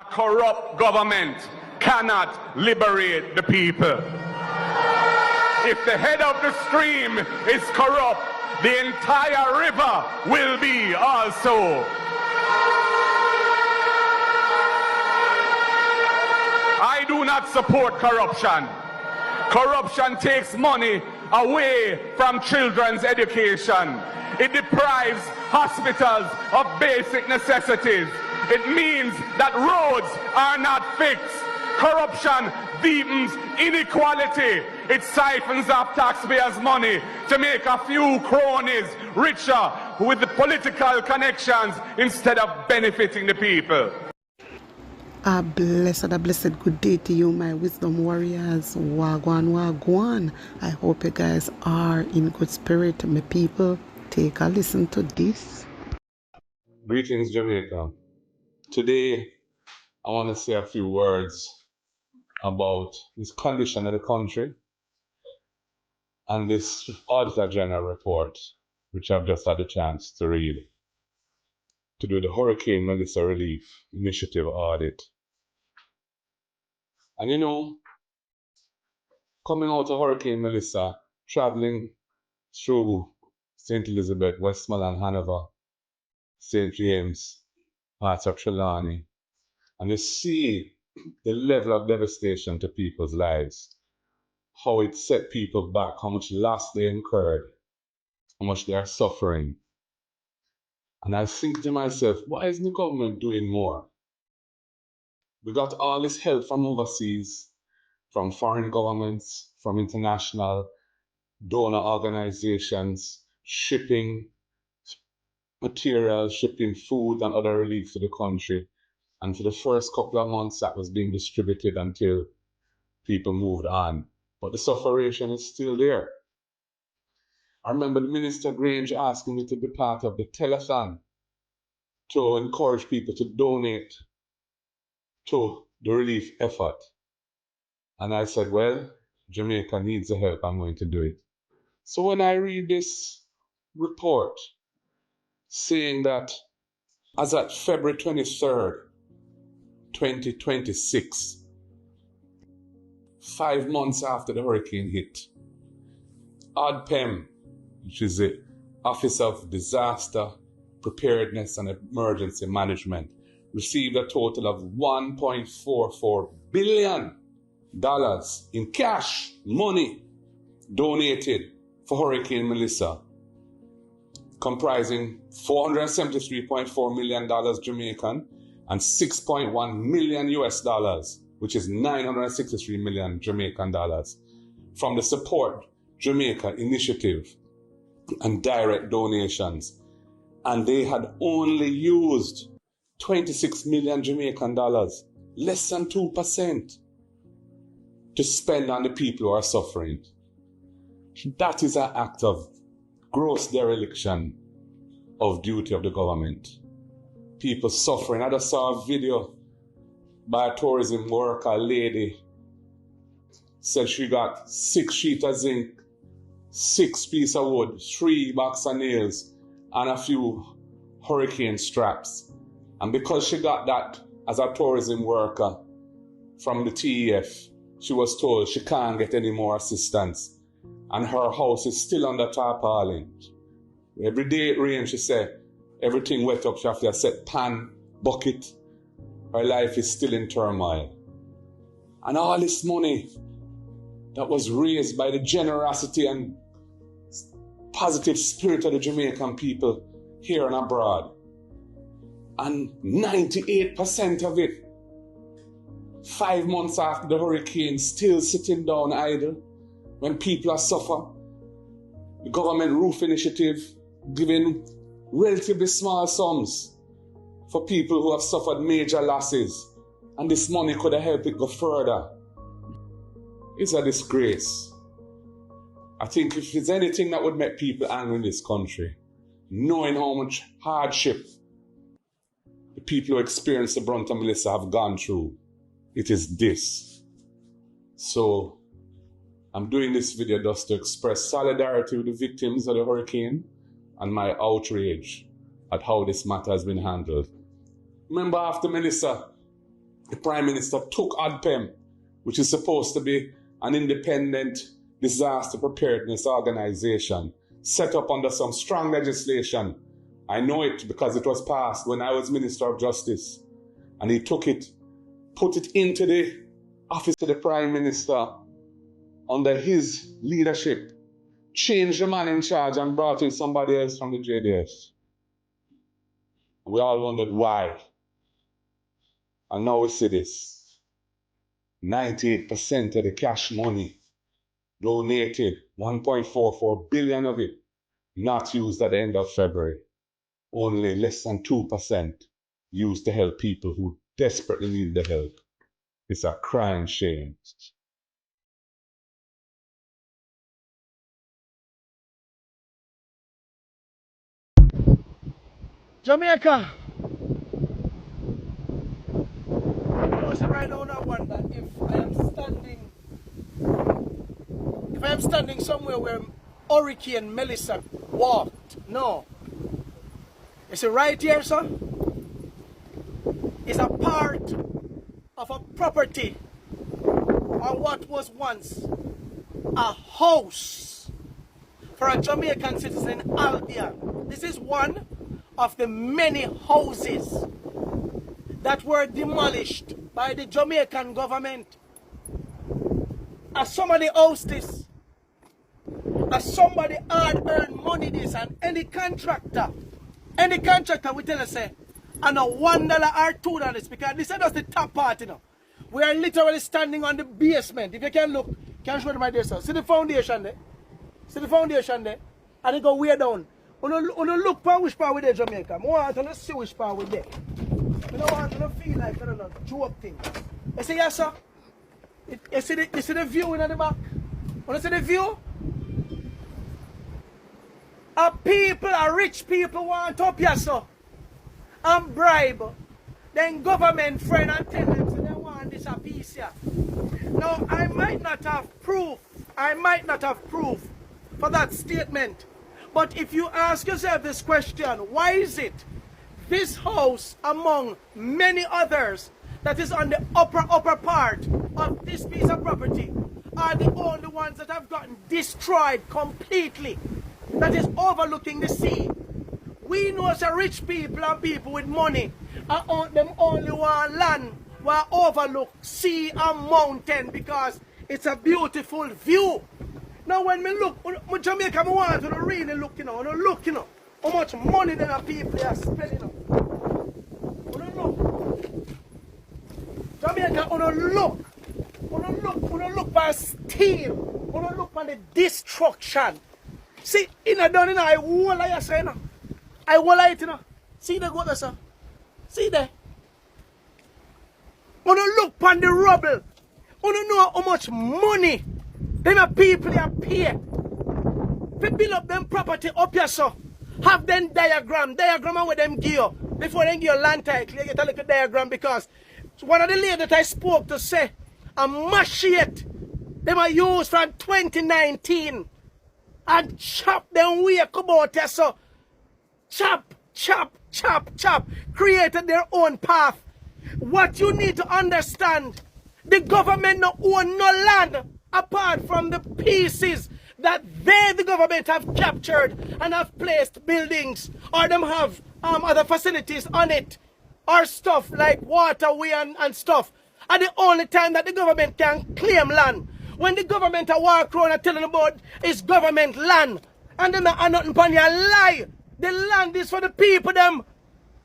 Corrupt government cannot liberate the people. If the head of the stream is corrupt, the entire river will be also. I do not support corruption. Corruption takes money away from children's education. It deprives hospitals of basic necessities. It means that roads are not fixed. Corruption deepens inequality. It siphons off taxpayers' money to make a few cronies richer with the political connections instead of benefiting the people. A blessed good day to you, my wisdom warriors. Wagwan, wagwan. I hope you guys are in good spirit. My people, take a listen to this. Greetings, Jamaica. Today, I want to say a few words about this condition of the country and this Auditor General report, which I've just had a chance to read, to do the Hurricane Melissa Relief Initiative audit. And you know, coming out of Hurricane Melissa, traveling through St. Elizabeth, Westmoreland, Hanover, St. James, parts of Trelawney, and you see the level of devastation to people's lives, how it set people back, how much loss they incurred, how much they are suffering. And I think to myself, why isn't the government doing more? We got all this help from overseas, from foreign governments, from international donor organizations, shipping materials, shipping food and other relief to the country. And for the first couple of months, that was being distributed until people moved on. But the sufferation is still there. I remember the Minister Grange asking me to be part of the telethon to encourage people to donate to the relief effort. And I said, well, Jamaica needs the help, I'm going to do it. So when I read this report saying that as at February 23rd, 2026, 5 months after the hurricane hit, ODPEM, which is the Office of Disaster Preparedness and Emergency Management, received a total of $1.44 billion in cash money donated for Hurricane Melissa, comprising $473.4 million Jamaican and $6.1 million US dollars, which is 963 million Jamaican dollars, from the Support Jamaica initiative and direct donations. And they had only used 26 million Jamaican dollars, less than 2%, to spend on the people who are suffering. That is an act of gross dereliction of duty of the government. People suffering. I just saw a video by a tourism worker, a lady, said she got 6 sheets of zinc, 6 pieces of wood, 3 boxes of nails, and a few hurricane straps. And because she got that as a tourism worker from the TEF, she was told she can't get any more assistance. And her house is still under tarpaulin. Every day it rains, she said, everything wet up, she have to set pan, bucket. Her life is still in turmoil. And all this money that was raised by the generosity and positive spirit of the Jamaican people here and abroad. And 98% of it, 5 months after the hurricane, still sitting down idle when people are suffering. The government roof initiative giving relatively small sums for people who have suffered major losses, and this money could have helped it go further. It's a disgrace. I think if there's anything that would make people angry in this country, knowing how much hardship the people who experience the brunt of Melissa have gone through, it is this. So I'm doing this video just to express solidarity with the victims of the hurricane and my outrage at how this matter has been handled. Remember, after Melissa, the Prime Minister took ODPEM, which is supposed to be an independent disaster preparedness organization, set up under some strong legislation. I know it because it was passed when I was Minister of Justice. And he took it, put it into the office of the Prime Minister under his leadership, changed the man in charge and brought in somebody else from the JDS. We all wondered why. And now we see this. 98% of the cash money donated, 1.44 billion of it, not used at the end of February. Only less than 2% used to help people who desperately need the help. It's a crying shame. Jamaica. Right now, I wonder if I am standing somewhere where Hurricane Melissa walked. No. You see, right here, sir, is a part of a property on what was once a house for a Jamaican citizen in Albion. This is one of the many houses that were demolished by the Jamaican government. As somebody owes this, as somebody hard earned money this, and any contractor will tell us, say, and a $1 or $2 because this is just the top part, you know. We are literally standing on the basement. If you can look, can show them my there, sir. See the foundation there? See the foundation there? And it go way down. You look for which part with there, Jamaica. I want to see which part with there. I don't want to feel like, I don't know, joke thing. You see, yes, sir? You see the view in the back? You see the view? Rich people want up here, sir, and bribe. Then government friend and tell them so they want this a piece here. Now, I might not have proof for that statement. But if you ask yourself this question, why is it this house, among many others, that is on the upper part of this piece of property, are the only ones that have gotten destroyed completely, that is overlooking the sea? We know as rich people and people with money, them only want land where overlook sea and mountain because it's a beautiful view. Now when me look, Jamaica, I want to really look, you know, how much money that the people are spending. Jamaica, look for steel, look for the destruction. See, I wall I say, you know. I wall it, you know. See the go there, sir. See there. Look on the rubble. Know how much money them people are pay to build up them property up here, so have them diagram where them give you. Before they give you land title, you get a little diagram because one of the ladies that I spoke to say a machete them are used from 2019 and chop them way come out here, so chop, created their own path. What you need to understand, the government no own no land apart from the pieces that they, the government, have captured and have placed buildings, or them have other facilities on it, or stuff like waterway and stuff. And the only time that the government can claim land, when the government are walk around and telling about it's government land, and them are nothing upon your lie. The land is for the people, them.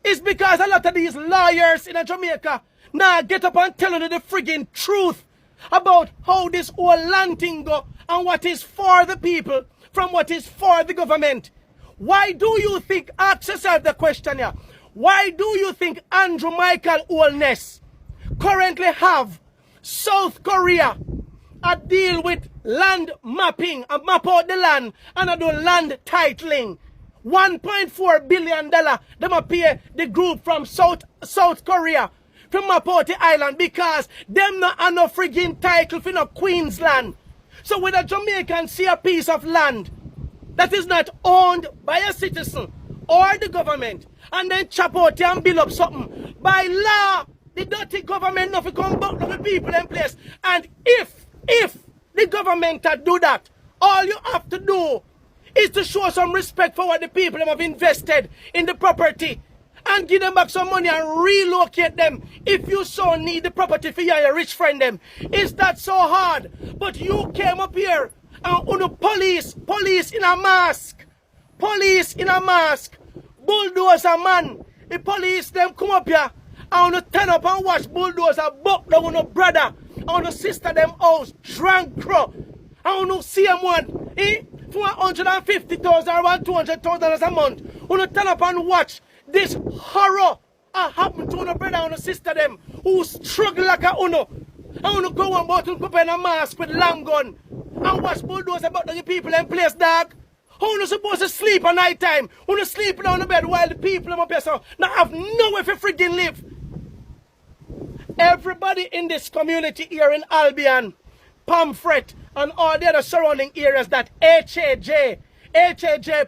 It's because a lot of these lawyers in Jamaica now get up and telling you the friggin' truth about how this whole land thing go and what is for the people from what is for the government. Why do you think, ask yourself the question here, why do you think Andrew Michael Holness currently have South Korea a deal with land mapping and map out the land and a do land titling? $1.4 billion them a pay the group from South Korea to map out the island because them not have no friggin' title for no Queensland. So when a Jamaican see a piece of land that is not owned by a citizen or the government and then chop out and build up something, by law The dirty government not come back to the people in place. And if the government can do that, all you have to do is to show some respect for what the people have invested in the property and give them back some money and relocate them if you so need the property for your rich friend them. Is that so hard? But you came up here and on the police in a mask, bulldozer man. The police them come up here and turn up and watch bulldozer buck down on a brother and a sister them house drunk crow. I don't see them one, for 150,000 or 200,000 a month. You turn up and watch this horror happen to a brother and a sister them who struggle like a uno. I want to go on about and put in a mask with long gun and watch bulldozer about the people in place, dog. How you supposed to sleep at night time? You sleep down the bed while the people in my place now have nowhere to freaking live. Everybody in this community here in Albion, Pamphret, and all the other surrounding areas that HAJ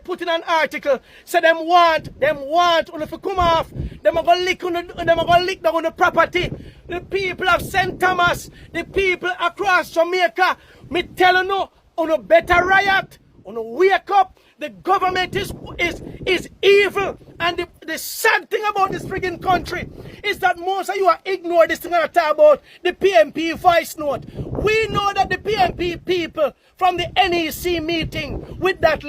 put in an article, say them want, if you come off, them are going to lick down the property. The people of St. Thomas, the people across Jamaica, me telling you, on a better riot, on a wake up. The government is evil. And the sad thing about this friggin' country is that most of you are ignore this thing I talk about the PNP voice note. We know that the PNP people from the NEC meeting with that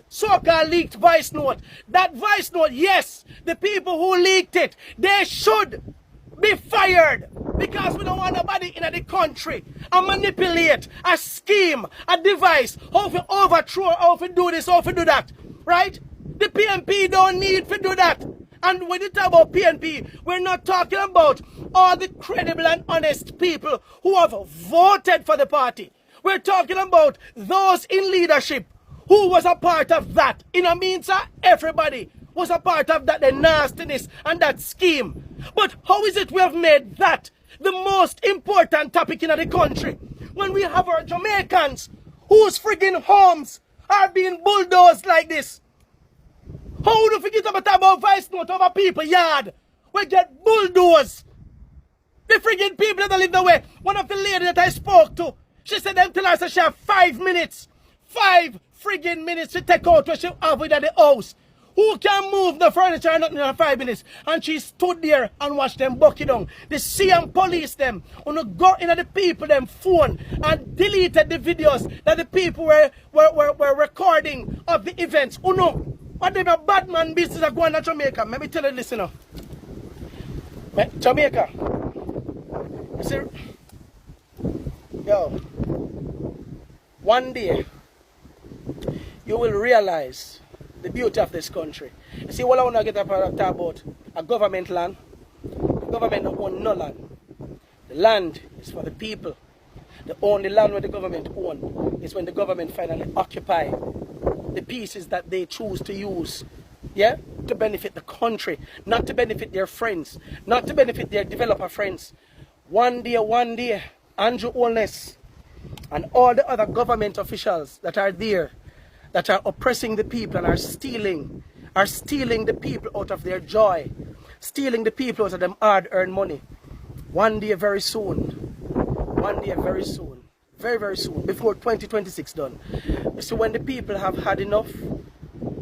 so-called leaked voice note, that voice note, yes, the people who leaked it, they should be fired because we don't want nobody in the country and manipulate, a scheme, a device, how to overthrow, how to do this, how to do that, right? The PNP don't need to do that. And when you talk about PNP, we're not talking about all the credible and honest people who have voted for the party. We're talking about those in leadership who was a part of that. In a means, everybody was a part of that, the nastiness and that scheme. But how is it we have made that the most important topic in the country when we have our Jamaicans whose friggin' homes are being bulldozed like this? How do you forget about voice note over people yard? We get bulldozed. The friggin' people that live the way. One of the ladies that I spoke to, she said them tell us that she have 5 minutes. 5 friggin' minutes to take out what she have with at the house. Who can move the furniture and nothing in 5 minutes? And she stood there and watched them buck it down. The CM police them, and go into the people them phone and deleted the videos that the people were recording of the events. Oh no, what them a bad man business are going to Jamaica. Let me tell you this, you know. Jamaica. You see, yo, one day you will realize the beauty of this country. You see, what I want to get up and talk about a government land. The government don't own no land. The land is for the people. The only land where the government own is when the government finally occupy the pieces that they choose to use, yeah, to benefit the country, not to benefit their friends, not to benefit their developer friends. One day, Andrew Holness and all the other government officials that are there, that are oppressing the people and are stealing the people out of their joy, stealing the people out of them hard-earned money. One day very soon, very, very soon, before 2026 done. You see, when the people have had enough,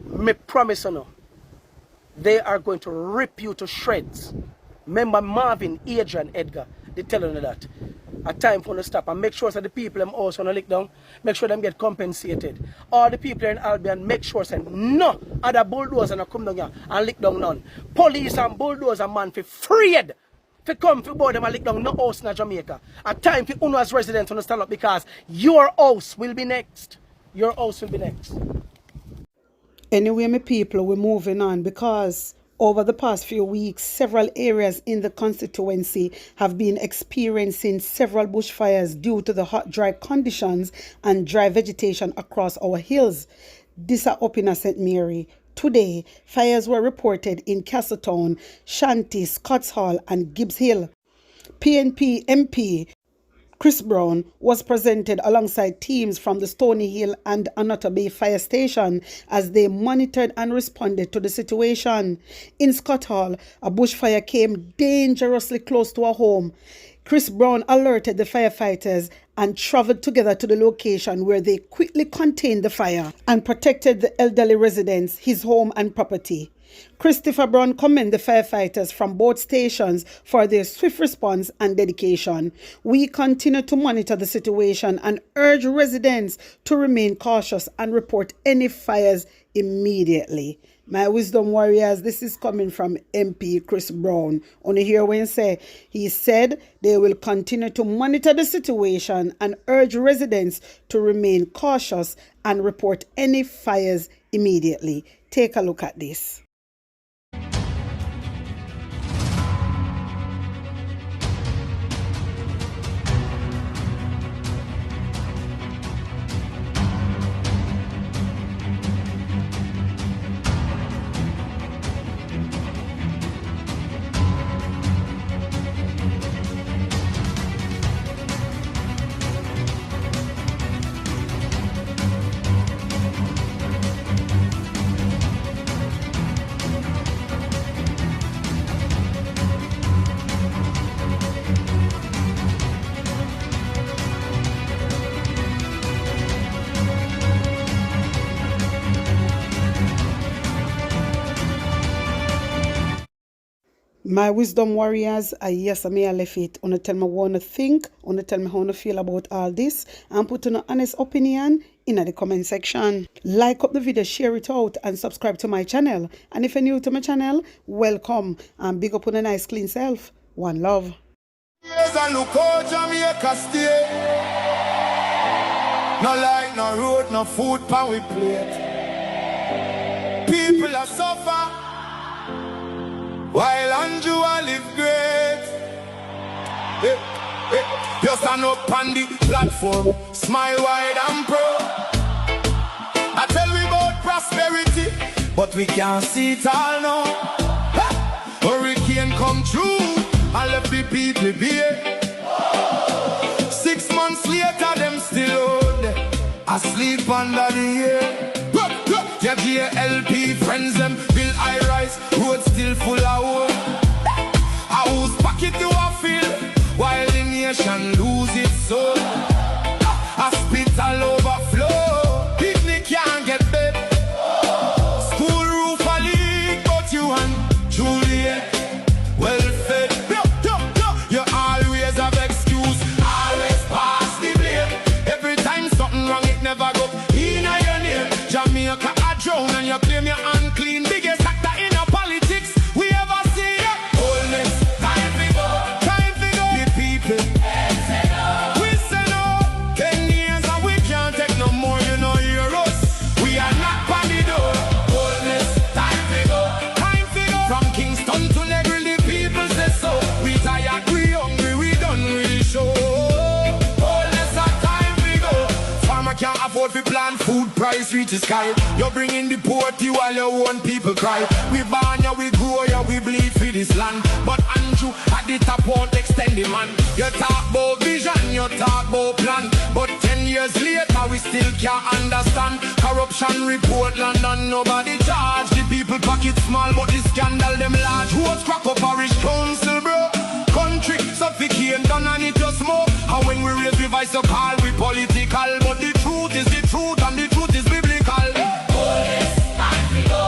me promise you, they are going to rip you to shreds. Remember Marvin, Adrian, Edgar, they telling you that. A time for them to stop and make sure that the people them also lick down, make sure them get compensated. All the people in Albion make sure that no other bulldozer no come down here and lick down none. Police and bulldozer man for afraid to come for board them and lick down no house in Jamaica. A time for UNO as residents to stand up because your house will be next. Your house will be next. Anyway, my people, we're moving on because over the past few weeks, several areas in the constituency have been experiencing several bushfires due to the hot, dry conditions and dry vegetation across our hills. This are up in St. Mary. Today, fires were reported in Castletown, Shanty, Scotts Hall and Gibbs Hill. PNP MP Chris Brown was presented alongside teams from the Stony Hill and Onoto Bay Fire Station as they monitored and responded to the situation. In Scott Hall, a bushfire came dangerously close to a home. Chris Brown alerted the firefighters and traveled together to the location where they quickly contained the fire and protected the elderly residents, his home and property. Christopher Brown commended the firefighters from both stations for their swift response and dedication. We continue to monitor the situation and urge residents to remain cautious and report any fires immediately. My wisdom warriors, this is coming from MP Chris Brown. Only hear when he said they will continue to monitor the situation and urge residents to remain cautious and report any fires immediately. Take a look at this. My wisdom warriors, yes, I may have left it. Wanna tell me what you think, wanna tell me how you feel about all this, and put an honest opinion in the comment section. Like up the video, share it out, and subscribe to my channel. And if you're new to my channel, welcome, and big up on a nice clean self. One love. Look how Jamaica stay. No light, no road, no food pan we plate. People are suffer while Andrew live great. You stand up on the platform, smile wide and proud. I tell we about prosperity, but we can't see it all now. Hurricane come through and left the people here. 6 months later, them still out there, asleep under the air. Their JLP friends them build high-rise, roads still full of hope. A whose pocket you a fill, while the nation lose its soul. Hospital overflow, picnic can't get bed. School roof a leak, but you and Juliet well fed. You always have excuse, always pass the blame. Every time something wrong, it never go in your name. Jamaica a drown and you claim you're unclean. Biggest actor in our politics we ever see. Wholeness, time to go. Time to go. The people, we say no. 10 years and we can't take no more, you know, hear us. We are not on the door. Wholeness, time to go. Time to go. From Kingston to Negril, the people say so. We tired, we hungry, we done really show. Wholeness, time to go. Farmer can't afford to plant, food price reach the sky. You're bringing the poverty while your own people cry. We born ya, we grow ya, we bleed for this land. But Andrew at the top won't extend the man. You talk about vision, you talk about plan, but 10 years later we still can't understand. Corruption report London, nobody charge. The people pocket small, but the scandal them large. Who's crack up parish council, bro? Country suffocate, done and it just smoke. And when we raise the voice, you call we political, but the truth is the truth and the truth is biblical. Time to go.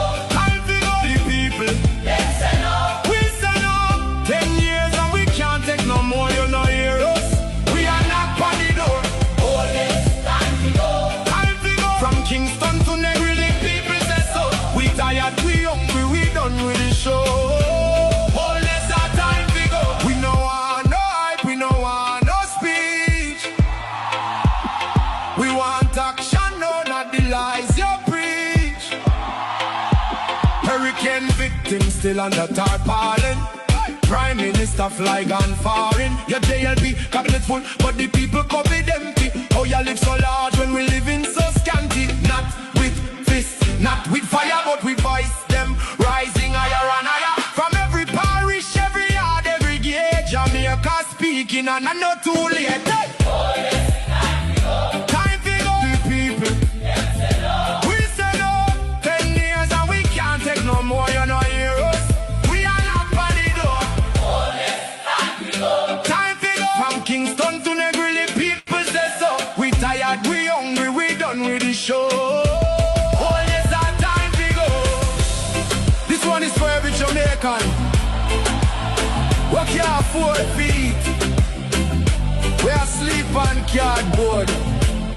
The people, they say no. We say no. 10 years and we can't take no more, you know, hear us. We are not on the door. Time to go. Time to go. From Kingston to Negril, the people say so. We tired, we hungry, we done with the show. Wholeness, our time to go. We no want no hype, we no want no speech. We want action, no, not the lies you preach. Hurricane victims still under tarpaulin. Prime Minister fly gone foreign. Your JLP cabinet full, but the people COVID empty. Oh, you live so large when we live in so scanty. Not with fists, not with fire, but with voice them rising higher and higher. From every parish, every yard, every gate, Jamaica speak. speaking and I'm not too late. Time to go. The people. We say no. 10 years and we can't take no more, you know, heroes. We are not on the door. Time to go. From Kingston to Negril, people say so. We tired, we hungry, we done with the show. Oh yes, our time to go. This one is for every Jamaican. Walk your 4 feet. We are sleep on cardboard.